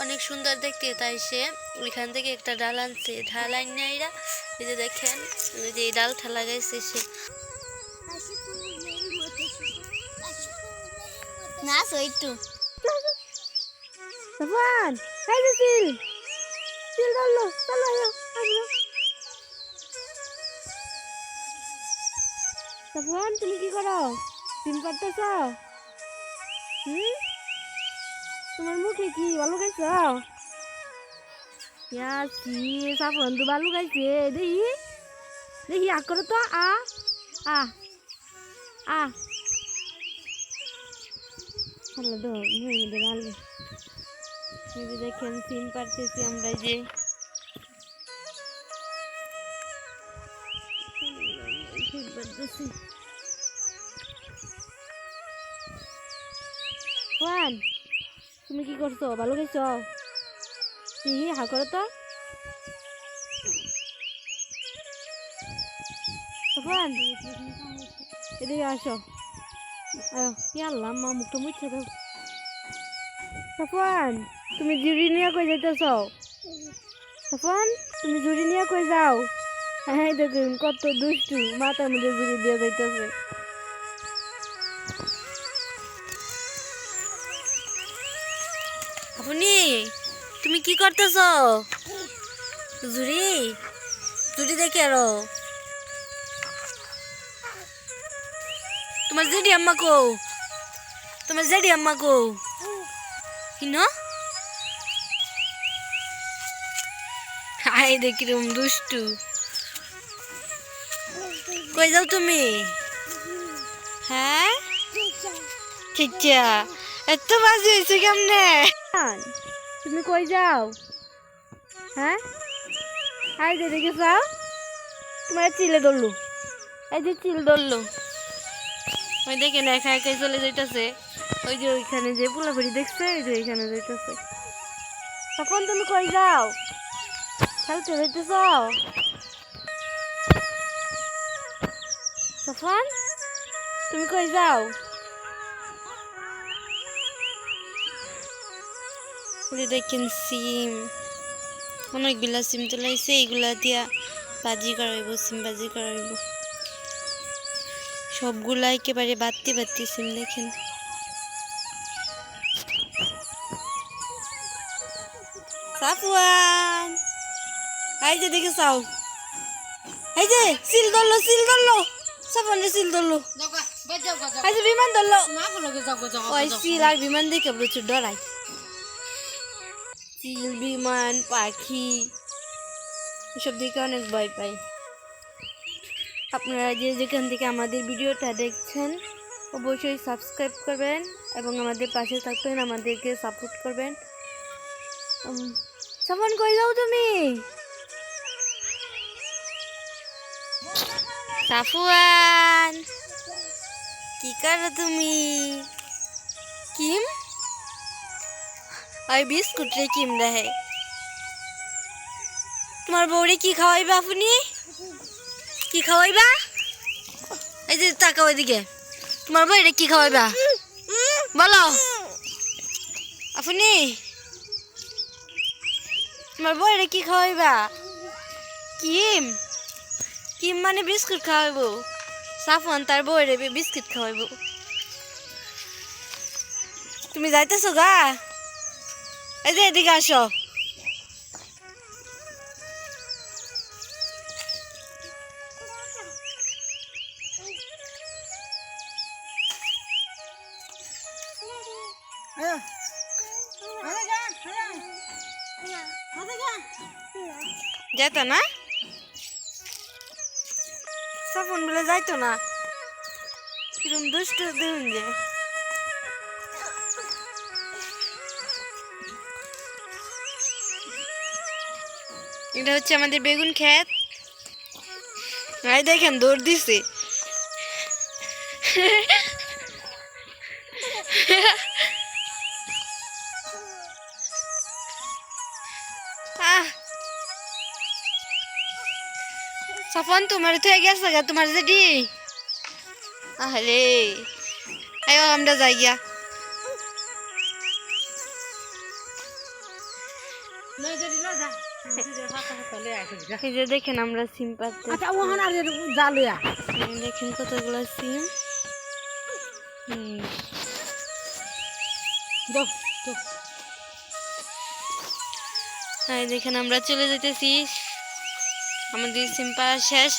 অনেক সুন্দর দেখতে, তাই সে ওইখান থেকে একটা ডাল আনছে। ডাল আইনে এরা এই যে দেখেন, এই যে এই ডালটা লাগাইছে সে। না সইটু সাফওয়ান, এই যে চিল চিল ধরলো, চলো আসো। সাফওয়ান, তুমি কি করো? সিম পারতেছ? তোমার মুখে কি ভালো খাইছ? সাফওয়ান তো ভালো খাইছে। দেখি দেখি আ করো তো, আ আ আ ভালো তো ভালো। এই যে দেখেন সিম পারতেছি আমরা, এই যে সিম পারতেছি। ওয়ান, তুমি কি করছো? ভালো খাইছ? দেখি হা করো তো। ওয়ান, এদিকে আসো। আয়ো, কি আল্লাহ, মা মুখটা মুছে দাও। সাফওয়ান, তুমি জুড়ি নিয়ে কই যাইতেছ? সাফওয়ান, তুমি জুড়ি নিয়ে কই যাও? হ্যাঁ দেখুন কত দুষ্টু, মাথার মধ্যে জুড়ি দিয়ে যাইতেছে। আপনি তুমি কি করতেছ? জুড়ি জুড়ি দেখে আরো তোমার জেডি আম্মা কো? তোমার জেডি আম্মা কো? কিন আই দেখি রুম দুষ্টু। কই যাও তুমি? হ্যাঁ চিচ্চা, এত বাজে হয়েছে কেমনে? তুমি কই যাও? হ্যাঁ, আই যে দেখে যাও, তোমার চিলে ধরলো। এই যে চিল ধরলো, ওই দেখেন একা একাই চলে যাইতেছে। ওই যে ওইখানে যে পোলাপুরি দেখছে, ওই যে ওইখানে যাইতেছে। তখন তুমি কই যাও? খেলতে যাইতেছ? তখন তুমি কই যাও? দেখেন সিম, অনেকগুলা সিম তোলাইছে, এইগুলা দিয়া বাজি করাইব, সিম বাজি করাইব। সবগুলা একেবারে বাত্তি বাত্তি সিম দেখেন। সাফওয়ান, এই যে দেখে চাও, এই যে সিল ধরলো, সিল ধরলো, সাফওয়ান সিল ধরলো, এই যে বিমান ধরলো। ওই সিল আর বিমান দেখে প্রচুর ডরাই। চিল, বিমান, পাখি এসব দেখে অনেক ভয় পাই। আপনারা যে যেখান থেকে আমাদের ভিডিওটা দেখছেন অবশ্যই সাবস্ক্রাইব করবেন এবং আমাদের পাশে থাকবেন, আমাদেরকে সাপোর্ট করবেন। সাফওয়ান কই যাও তুমি? সাফওয়ান, কি করো তুমি? কিম ওই বিস্কুট রে কিম দেহে। তোমার বউরে কি খাওয়াইবা আপনি? কি খাওয়াইবা? এই যে তাকাও এদিকে, তোমার বউরে কি খাওয়াইবা বলো আপনি? তোমার বউরে কি খাওয়াইবা? কিম কিম মানে বিস্কুট খাওয়াইবো। সাফওয়ান তার বউরে বিস্কুট খাওয়াইবো। তুমি যাইতেছো গা? এই যে এদিকে আসো। যেত না? সাফওয়ান বলে যাইতো না, কিরম দুষ্ট দেখুন যে। এটা হচ্ছে আমাদের বেগুন ক্ষেত। দেখেন দৌড় দিছে। সাফওয়ান তোমার তো গেছে গা, তোমার যেটি আরে আয়ো আমরা যাই গিয়া। এই যে দেখেন আমরা সিম পাচ্ছি, দেখেন কতগুলো সিম। দেখেন আমরা চলে যেতেছি, আমাদের সিম পাড়া শেষ।